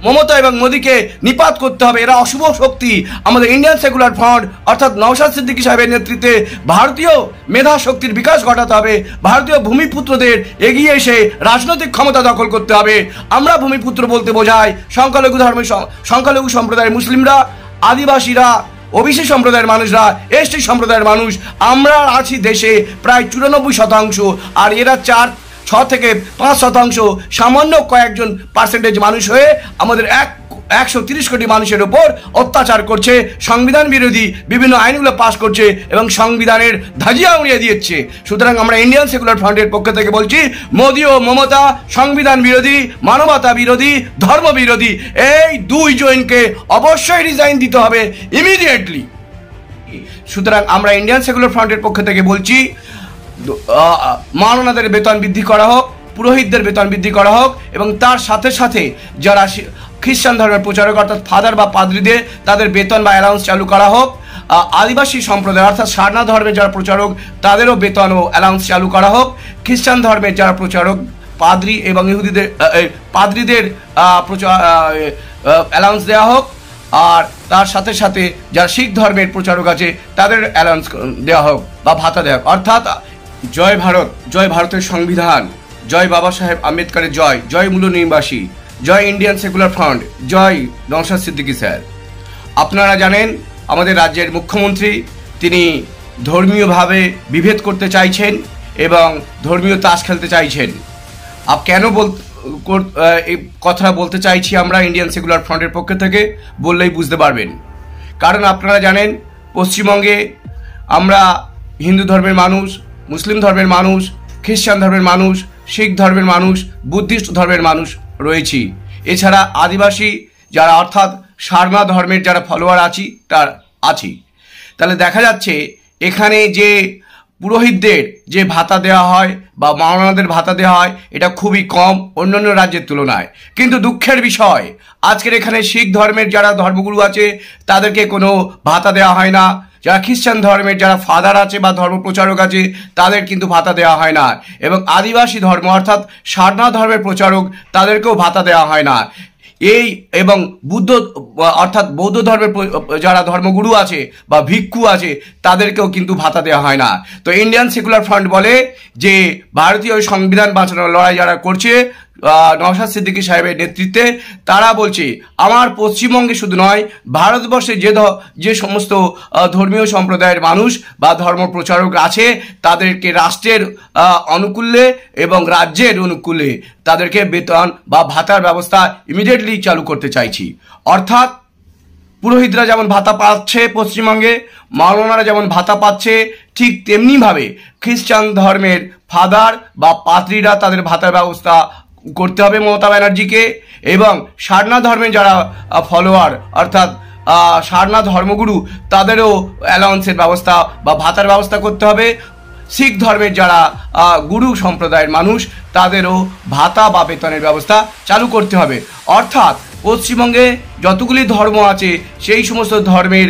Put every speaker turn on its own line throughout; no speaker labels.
মমতা এবং মোদীকে নিপাত করতে হবে। এরা অশুভ শক্তি। আমাদের ইন্ডিয়ান সেকুলার ফ্রন্ট অর্থাৎ নওশাদ সিদ্দিকী সাহেবের নেতৃত্বে ভারতীয় মেধা শক্তির বিকাশ ঘটাতে হবে। ভারতীয় ভূমিপুত্রদের এগিয়ে এসে রাজনৈতিক ক্ষমতা দখল করতে হবে। আমরা ভূমিপুত্র বলতে বোঝাই সংখ্যালঘু সম্প্রদায়ের মুসলিমরা, আদিবাসীরা, ওবিসি সম্প্রদায়ের মানুষরা, এসটি সম্প্রদায়ের মানুষ। আমরা আছি দেশে প্রায় 94%, আর এরা 6 থেকে 5% সামান্য কয়েকজন পার্সেন্টেজ মানুষ হয়ে আমাদের 130 কোটি মানুষের ওপর অত্যাচার করছে, সংবিধান বিরোধী বিভিন্ন আইনগুলো পাশ করছে এবং সংবিধানের ধাজিয়া উড়িয়ে দিচ্ছে। সুতরাং আমরা ইন্ডিয়ান সেকুলার ফ্রন্টের পক্ষ থেকে বলছি, মোদী ও মমতা সংবিধান বিরোধী, মানবতা বিরোধী, ধর্ম বিরোধী। এই দুইজনকে অবশ্যই রিজাইন দিতে হবে ইমিডিয়েটলি। সুতরাং আমরা ইন্ডিয়ান সেকুলার ফ্রন্টের পক্ষ থেকে বলছি, মাওলানাদের বেতন বৃদ্ধি করা হোক, পুরোহিতদের বেতন বৃদ্ধি করা হোক এবং তার সাথে সাথে যারা খ্রিস্টান ধর্মের প্রচারক অর্থাৎ ফাদার বা পাদ্রীদের তাদের বেতন বা অ্যালাউন্স চালু করা হোক। আদিবাসী সম্প্রদায় অর্থাৎ সারনা ধর্মের যারা প্রচারক তাদেরও বেতন ও অ্যালাউন্স চালু করা হোক। খ্রিস্টান ধর্মের যারা প্রচারক পাদ্রী এবং ইহুদিদের পাদ্রীদের অ্যালাউন্স দেওয়া হোক। আর তার সাথে সাথে যারা শিখ ধর্মের প্রচারক আছে তাদের অ্যালাউন্স দেওয়া হোক বা ভাতা দেওয়া হোক। অর্থাৎ জয় ভারত, জয় ভারতের সংবিধান, জয় বাবা সাহেব আম্বেদকরের জয়, জয় মূল নিবাসী, জয় ইন্ডিয়ান সেকুলার ফ্রন্ট, জয় নওশাদ সিদ্দিকী স্যার। আপনারা জানেন আমাদের রাজ্যের মুখ্যমন্ত্রী তিনি ধর্মীয়ভাবে বিভেদ করতে চাইছেন এবং ধর্মীয় তাস খেলতে চাইছেন। কেন এই কথা বলতে চাইছি আমরা ইন্ডিয়ান সেকুলার ফ্রন্টের পক্ষ থেকে বললেই বুঝতে পারবেন। কারণ আপনারা জানেন পশ্চিমবঙ্গে আমরা হিন্দু ধর্মের মানুষ, মুসলিম ধর্মের মানুষ, খ্রিস্টান ধর্মের মানুষ, শিখ ধর্মের মানুষ, বুদ্ধিস্ট ধর্মের মানুষ রয়েছি। এছাড়া আদিবাসী যারা অর্থাৎ সারনা ধর্মের যারা ফলোয়ার আছি। তাহলে দেখা যাচ্ছে এখানে যে পুরোহিতদের যে ভাতা দেওয়া হয় বা মাওলানাদের ভাতা দেওয়া হয় এটা খুবই কম অন্যান্য রাজ্যের তুলনায়। কিন্তু দুঃখের বিষয় আজকের এখানে শিখ ধর্মের যারা ধর্মগুরু আছে তাদেরকে কোনো ভাতা দেওয়া হয় না। যারা খ্রিস্টান ধর্মের যারা ফাদার আছে বা ধর্ম প্রচারক আছে তাদের কিন্তু ভাতা দেওয়া হয় না। এবং আদিবাসী ধর্ম অর্থাৎ সারনা ধর্মের প্রচারক তাদেরকেও ভাতা দেওয়া হয় না। এবং বৌদ্ধ ধর্মের যারা ধর্মগুরু আছে বা ভিক্ষু আছে তাদেরকেও কিন্তু ভাতা দেওয়া হয় না। তো ইন্ডিয়ান সেকুলার ফ্রন্ট বলে যে ভারতীয় সংবিধান বাঁচানোর লড়াই যারা করছে নওশাদ সিদ্দিকী সাহেবের নেতৃত্বে, তারা বলছে আমার পশ্চিমবঙ্গে শুধু নয় ভারতবর্ষে যে সমস্ত ধর্মীয় সম্প্রদায়ের মানুষ বা ধর্ম প্রচারক আছে তাদেরকে রাষ্ট্রের অনুকূলে এবং রাজ্যের অনুকূলে তাদেরকে বেতন বা ভাতার ব্যবস্থা ইমিডিয়েটলি চালু করতে চাইছি। অর্থাৎ পুরোহিতরা যেমন ভাতা পাচ্ছে পশ্চিমবঙ্গে, মাওলানারা যেমন ভাতা পাচ্ছে, ঠিক তেমনিভাবে খ্রিস্টান ধর্মের ফাদার বা পাদ্রীরা তাদের ভাতার ব্যবস্থা করতে হবে মমতা ব্যানার্জিকে। এবং সারনা ধর্মের যারা ফলোয়ার অর্থাৎ সারনা ধর্মগুরু তাদেরও অ্যালাউন্সের ব্যবস্থা বা ভাতার ব্যবস্থা করতে হবে। শিখ ধর্মের যারা গুরু সম্প্রদায়ের মানুষ তাদেরও ভাতা বা বেতনের ব্যবস্থা চালু করতে হবে। অর্থাৎ পশ্চিমবঙ্গে যতগুলি ধর্ম আছে সেই সমস্ত ধর্মের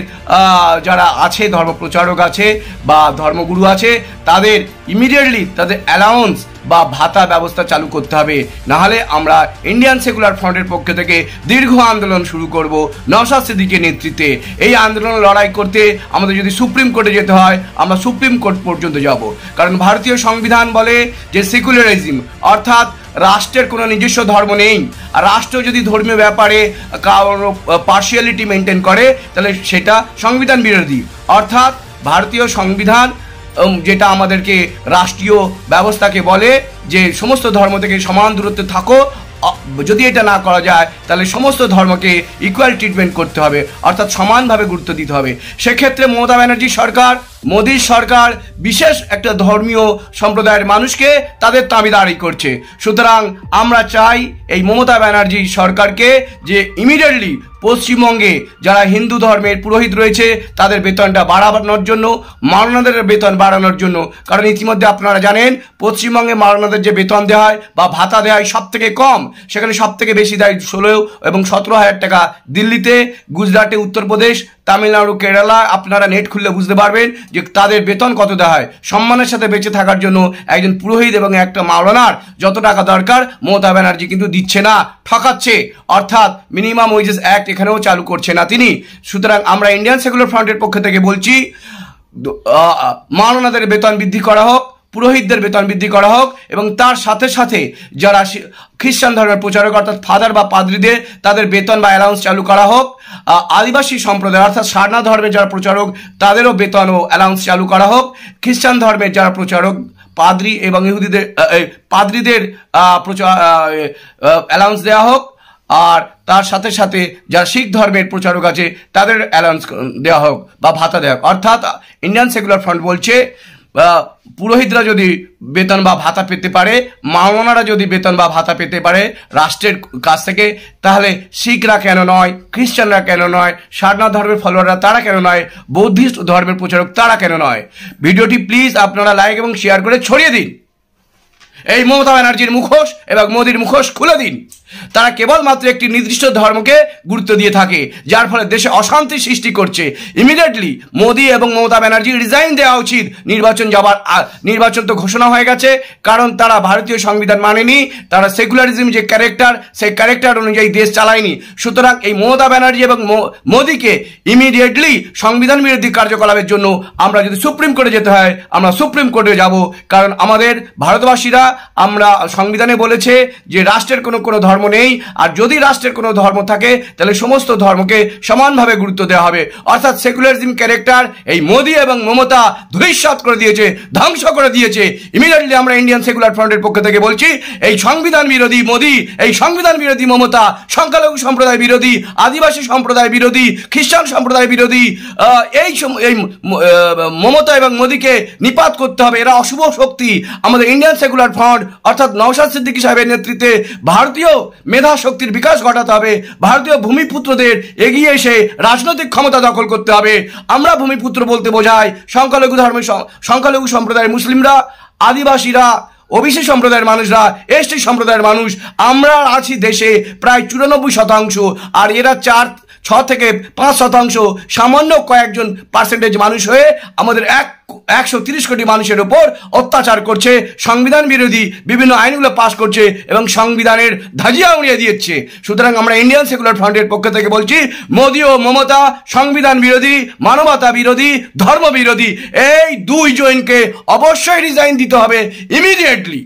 যারা আছে ধর্ম প্রচারক আছে বা ধর্মগুরু আছে তাদের ইমিডিয়েটলি তাদের অ্যালাউন্স বা ভাতা ব্যবস্থা চালু করতে হবে। নাহলে আমরা ইন্ডিয়ান সেকুলার ফ্রন্টের পক্ষ থেকে দীর্ঘ আন্দোলন শুরু করব নওশাদ সিদ্দিকীর নেতৃত্বে। এই আন্দোলন লড়াই করতে আমাদের যদি সুপ্রিম কোর্টে যেতে হয় আমরা সুপ্রিম কোর্ট পর্যন্ত যাব। কারণ ভারতীয় সংবিধান বলে যে সেকুলারিজম অর্থাৎ রাষ্ট্রের কোনো নিজস্ব ধর্ম নেই। আর রাষ্ট্র যদি ধর্মীয় ব্যাপারে কারো পার্শিয়ালিটি মেনটেন করে তাহলে সেটা সংবিধান বিরোধী। অর্থাৎ ভারতীয় সংবিধান যেটা আমাদেরকে রাষ্ট্রীয় ব্যবস্থাকে বলে যে সমস্ত ধর্ম থেকে সমান দূরত্বে থাকো, যদি এটা না করা যায় তাহলে সমস্ত ধর্মকে ইকুয়াল ট্রিটমেন্ট করতে হবে অর্থাৎ সমানভাবে গুরুত্ব দিতে হবে। সেক্ষেত্রে মমতা ব্যানার্জি সরকার, মোদীর সরকার বিশেষ একটা ধর্মীয় সম্প্রদায়ের মানুষকে তাদের দাবিদারি করছে। সুতরাং আমরা চাই এই মমতা ব্যানার্জি সরকারকে যে ইমিডিয়েটলি পশ্চিমবঙ্গে যারা হিন্দু ধর্মের পুরোহিত রয়েছে তাদের বেতনটা বাড়ানোর জন্য, মাওলানাদের বেতন বাড়ানোর জন্য। কারণ ইতিমধ্যে আপনারা জানেন পশ্চিমবঙ্গে মাওলানাদের যে বেতন দেওয়া হয় বা ভাতা দেওয়া হয় সব থেকে কম, সেখানে সব থেকে বেশি দেয় 16 এবং 17 হাজার টাকা দিল্লিতে, গুজরাটে, উত্তরপ্রদেশ, তামিলনাড়ু, কেরালা, আপনারা নেট খুললে বুঝতে পারবেন যে তাদের বেতন কত দেওয়া হয়। সম্মানের সাথে বেঁচে থাকার জন্য একজন পুরোহিত এবং একটা মাওলানার যত টাকা দরকার মমতা ব্যানার্জি কিন্তু দিচ্ছে না, ঠকাচ্ছে। অর্থাৎ মিনিমাম ওয়েজেস অ্যাক্ট এখানেও চালু করছে না তিনি। সুতরাং আমরা ইন্ডিয়ান সেকুলার ফ্রন্টের পক্ষ থেকে বলছি, মাওলানাদের বেতন বৃদ্ধি করা হোক, পুরোহিতদের বেতন বৃদ্ধি করা হোক, এবং তার সাথে সাথে যারা খ্রিস্টান ধর্মের প্রচারক অর্থাৎ ফাদার বা পাদ্রীদের তাদের বেতন বা অ্যালাউন্স চালু করা হোক। আদিবাসী সম্প্রদায় অর্থাৎ সারনা ধর্মের যারা প্রচারক তাদেরও বেতন ও অ্যালাউন্স চালু করা হোক। খ্রিস্টান ধর্মের যারা প্রচারক পাদ্রী এবং ইহুদিদের পাদ্রীদের অ্যালাউন্স দেওয়া হোক। আর তার সাথে সাথে যারা শিখ ধর্মের প্রচারক আছে তাদের অ্যালাউন্স দেওয়া হোক বা ভাতা দেওয়া হোক। অর্থাৎ ইন্ডিয়ান সেকুলার ফ্রন্ট বলছে, পুরোহিতরা যদি বেতন বা ভাতা পেতে পারে, মাওলানারা যদি বেতন বা ভাতা পেতে পারে রাষ্ট্রের কাছ থেকে, তাহলে শিখরা কেন নয়, খ্রিস্টানরা কেন নয়, সারনা ধর্মের ফলোয়াররা তারা কেন নয়, বৌদ্ধিস্ট ধর্মের প্রচারক তারা কেন নয়? ভিডিওটি প্লিজ আপনারা লাইক এবং শেয়ার করে ছড়িয়ে দিন। এই মমতা ব্যানার্জির মুখোশ এবং মোদির মুখোশ খুলে দিন। তারা কেবলমাত্র একটি নির্দিষ্ট ধর্মকে গুরুত্ব দিয়ে থাকে, যার ফলে দেশে অশান্তি সৃষ্টি করছে। ইমিডিয়েটলি মোদি এবং মমতা ব্যানার্জি রিজাইন দেওয়া উচিত। নির্বাচন তো ঘোষণা হয়ে গেছে, কারণ তারা ভারতীয় সংবিধান মানেনি, তারা সেকুলারিজম যে ক্যারেক্টার সেই ক্যারেক্টার অনুযায়ী দেশ চালায়নি। সুতরাং এই মমতা ব্যানার্জি এবং মোদিকে ইমিডিয়েটলি সংবিধান বিরোধী কার্যকলাপের জন্য আমরা যদি সুপ্রিম কোর্টে যেতে হয় আমরা সুপ্রিম কোর্টে যাব। কারণ আমাদের ভারতবাসীরা, আমরা সংবিধানে বলেছে যে রাষ্ট্রের কোনো ধর্ম নেই, আর যদি রাষ্ট্রের কোনো ধর্ম থাকে তাহলে সমস্ত ধর্মকে সমানভাবে গুরুত্ব দেওয়া হবে। অর্থাৎ সেকুলারিজম ক্যারেক্টার এই মোদি এবং মমতা ধূলিসাৎ করে দিয়েছে, ধ্বংস করে দিয়েছে। ইমিডিয়েটলি আমরা ইন্ডিয়ান সেকুলার ফ্রন্টের পক্ষ থেকে বলছি, এই সংবিধান বিরোধী মোদি, এই সংবিধান বিরোধী মমতা, সংখ্যালঘু সম্প্রদায় বিরোধী, আদিবাসী সম্প্রদায় বিরোধী, খ্রিস্টান সম্প্রদায় বিরোধী, এই মমতা এবং মোদিকে নিপাত করতে হবে। এরা অশুভ শক্তি। আমাদের ইন্ডিয়ান সেকুলার ফ্রন্ট অর্থাৎ নওশাদ সিদ্দিকী সাহেবের নেতৃত্বে ভারতীয় মেধা শক্তির বিকাশ ঘটাতে হবে। ভারতীয় ভূমিপুত্রদের এগিয়ে এসে রাজনৈতিক ক্ষমতা দখল করতে হবে। আমরা ভূমিপুত্র বলতে বোঝাই সংখ্যালঘু সম্প্রদায়ের মুসলিমরা, আদিবাসীরা, ওবিসি সম্প্রদায়ের মানুষরা, এসটি সম্প্রদায়ের মানুষ। আমরা আছি দেশে প্রায় 94%, আর এরা 6 থেকে 5% সামান্য কয়েকজন পার্সেন্টেজ মানুষ হয়ে আমাদের 130 কোটি মানুষের উপর অত্যাচার করছে, সংবিধান বিরোধী বিভিন্ন আইনগুলো পাশ করছে এবং সংবিধানের ধাজিয়া উড়িয়ে দিচ্ছে। সুতরাং আমরা ইন্ডিয়ান সেকুলার ফ্রন্টের পক্ষ থেকে বলছি, মোদি ও মমতা সংবিধান বিরোধী, মানবতা বিরোধী, ধর্ম বিরোধী। এই দুইজনকে অবশ্যই রিজাইন দিতে হবে ইমিডিয়েটলি।